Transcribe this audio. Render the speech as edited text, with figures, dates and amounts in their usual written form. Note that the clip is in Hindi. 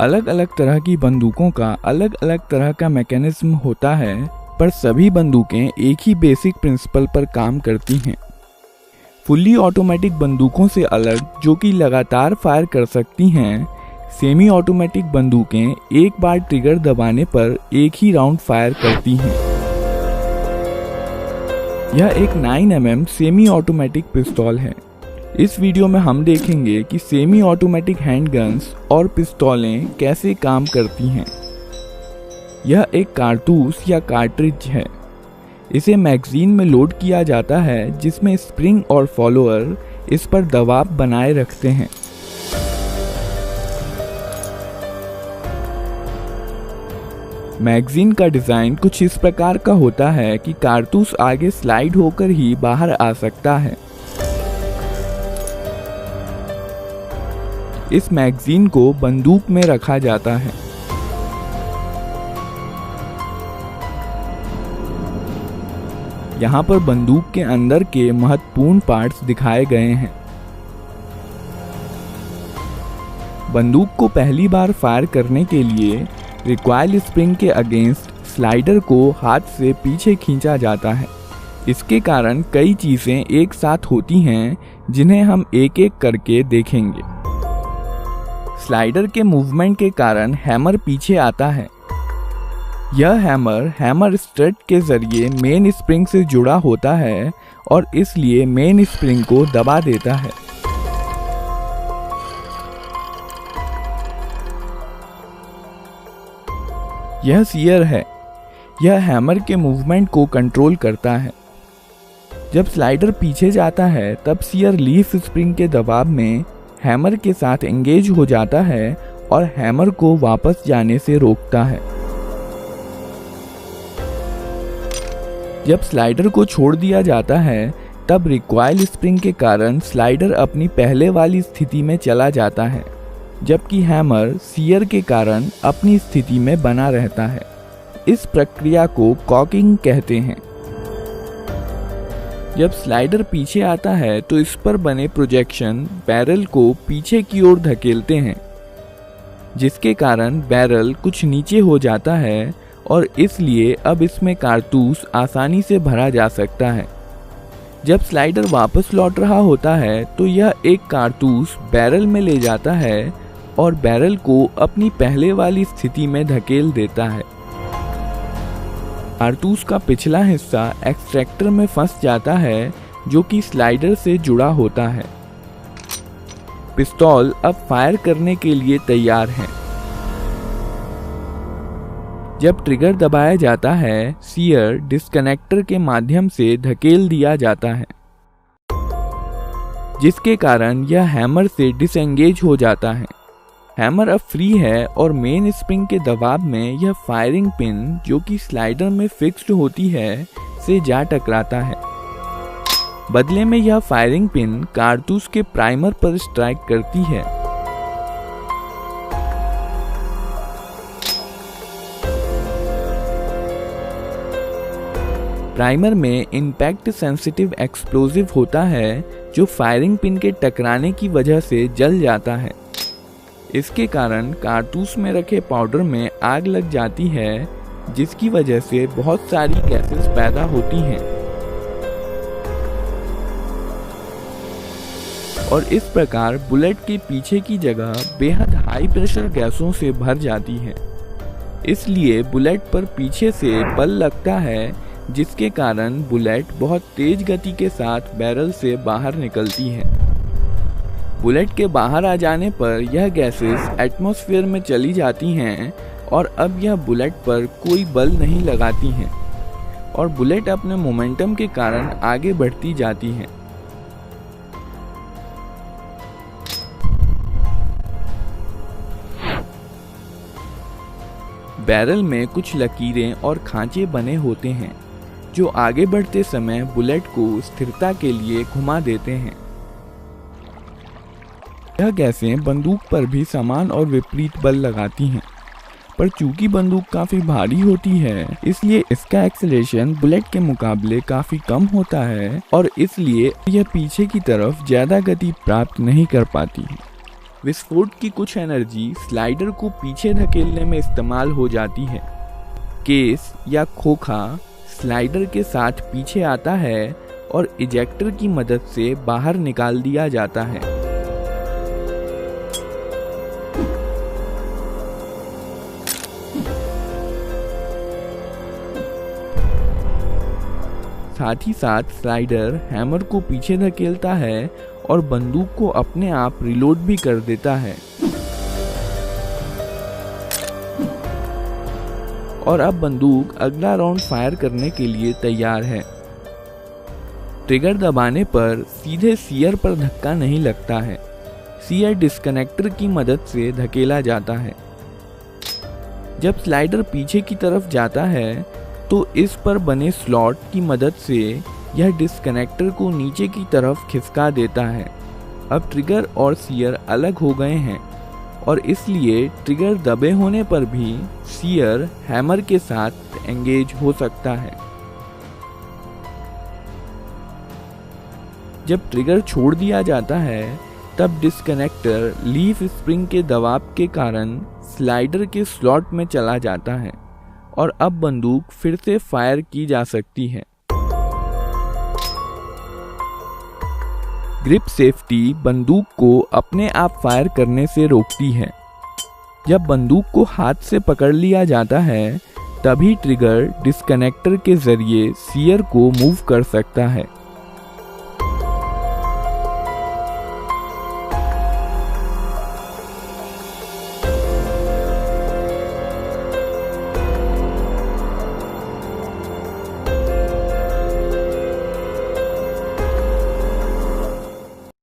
अलग अलग तरह की बंदूकों का अलग अलग तरह का मैकेनिज्म होता है, पर सभी बंदूकें एक ही बेसिक प्रिंसिपल पर काम करती हैं। फुल्ली ऑटोमेटिक बंदूकों से अलग, जो कि लगातार फायर कर सकती हैं, सेमी ऑटोमेटिक बंदूकें एक बार ट्रिगर दबाने पर एक ही राउंड फायर करती हैं। यह एक 9mm सेमी ऑटोमेटिक पिस्तौल है। इस वीडियो में हम देखेंगे कि सेमी ऑटोमेटिक हैंडगन्स और पिस्तौलें कैसे काम करती हैं। यह एक कारतूस या कार्ट्रिज है। इसे मैगजीन में लोड किया जाता है, जिसमें स्प्रिंग और फॉलोअर इस पर दबाव बनाए रखते हैं। मैगजीन का डिज़ाइन कुछ इस प्रकार का होता है कि कारतूस आगे स्लाइड होकर ही बाहर आ सकता है। इस मैगजीन को बंदूक में रखा जाता है। यहाँ पर बंदूक के अंदर के महत्वपूर्ण पार्ट्स दिखाए गए हैं। बंदूक को पहली बार फायर करने के लिए रिकॉइल स्प्रिंग के अगेंस्ट स्लाइडर को हाथ से पीछे खींचा जाता है। इसके कारण कई चीजें एक साथ होती हैं, जिन्हें हम एक एक करके देखेंगे। स्लाइडर के मूवमेंट के कारण हैमर पीछे आता है। यह हैमर स्ट्रट के जरिए मेन स्प्रिंग से जुड़ा होता है और इसलिए मेन स्प्रिंग को दबा देता है। यह सीयर है। यह हैमर के मूवमेंट को कंट्रोल करता है। जब स्लाइडर पीछे जाता है, तब सीयर लीफ स्प्रिंग के दबाव में हैमर के साथ एंगेज हो जाता है और हैमर को वापस जाने से रोकता है। जब स्लाइडर को छोड़ दिया जाता है, तब रिकॉइल स्प्रिंग के कारण स्लाइडर अपनी पहले वाली स्थिति में चला जाता है, जबकि हैमर सीयर के कारण अपनी स्थिति में बना रहता है। इस प्रक्रिया को कॉकिंग कहते हैं। जब स्लाइडर पीछे आता है, तो इस पर बने प्रोजेक्शन बैरल को पीछे की ओर धकेलते हैं, जिसके कारण बैरल कुछ नीचे हो जाता है और इसलिए अब इसमें कारतूस आसानी से भरा जा सकता है। जब स्लाइडर वापस लौट रहा होता है, तो यह एक कारतूस बैरल में ले जाता है और बैरल को अपनी पहले वाली स्थिति में धकेल देता है। कारतूस का पिछला हिस्सा एक्सट्रैक्टर में फंस जाता है, जो कि स्लाइडर से जुड़ा होता है। पिस्तौल अब फायर करने के लिए तैयार है। जब ट्रिगर दबाया जाता है, सीयर डिस्कनेक्टर के माध्यम से धकेल दिया जाता है, जिसके कारण यह हैमर से डिसएंगेज हो जाता है। हैमर अब फ्री है और मेन स्प्रिंग के दबाव में यह फायरिंग पिन, जो कि स्लाइडर में फिक्स्ड होती है, से जा टकराता है। बदले में यह फायरिंग पिन कारतूस के प्राइमर पर स्ट्राइक करती है। प्राइमर में इम्पैक्ट सेंसिटिव एक्सप्लोजिव होता है, जो फायरिंग पिन के टकराने की वजह से जल जाता है। इसके कारण कारतूस में रखे पाउडर में आग लग जाती है, जिसकी वजह से बहुत सारी गैसेस पैदा होती हैं और इस प्रकार बुलेट के पीछे की जगह बेहद हाई प्रेशर गैसों से भर जाती है। इसलिए बुलेट पर पीछे से बल लगता है, जिसके कारण बुलेट बहुत तेज गति के साथ बैरल से बाहर निकलती है। बुलेट के बाहर आ जाने पर यह गैसेस एटमॉस्फेयर में चली जाती हैं और अब यह बुलेट पर कोई बल नहीं लगाती हैं और बुलेट अपने मोमेंटम के कारण आगे बढ़ती जाती है। बैरल में कुछ लकीरें और खांचे बने होते हैं, जो आगे बढ़ते समय बुलेट को स्थिरता के लिए घुमा देते हैं। यह गैसें बंदूक पर भी समान और विपरीत बल लगाती हैं, पर चूंकि बंदूक काफ़ी भारी होती है, इसलिए इसका एक्सेलरेशन बुलेट के मुकाबले काफ़ी कम होता है और इसलिए यह पीछे की तरफ ज़्यादा गति प्राप्त नहीं कर पाती। विस्फोट की कुछ एनर्जी स्लाइडर को पीछे धकेलने में इस्तेमाल हो जाती है। केस या खोखा स्लाइडर के साथ पीछे आता है और इजेक्टर की मदद से बाहर निकाल दिया जाता है। साथ ही साथ स्लाइडर हैमर को पीछे धकेलता है और बंदूक को अपने आप रिलोड भी कर देता है। और अब बंदूक अगला राउंड फायर करने के लिए तैयार है। ट्रिगर दबाने पर सीधे सीयर पर धक्का नहीं लगता है। सीयर डिस्कनेक्टर की मदद से धकेला जाता है। जब स्लाइडर पीछे की तरफ जाता है तो इस पर बने स्लॉट की मदद से यह डिस्कनेक्टर को नीचे की तरफ खिसका देता है। अब ट्रिगर और सीयर अलग हो गए हैं और इसलिए ट्रिगर दबे होने पर भी सीयर हैमर के साथ एंगेज हो सकता है। जब ट्रिगर छोड़ दिया जाता है तब डिस्कनेक्टर लीफ स्प्रिंग के दबाव के कारण स्लाइडर के स्लॉट में चला जाता है और अब बंदूक फिर से फायर की जा सकती है। ग्रिप सेफ्टी बंदूक को अपने आप फायर करने से रोकती है। जब बंदूक को हाथ से पकड़ लिया जाता है तभी ट्रिगर डिस्कनेक्टर के जरिए सीयर को मूव कर सकता है।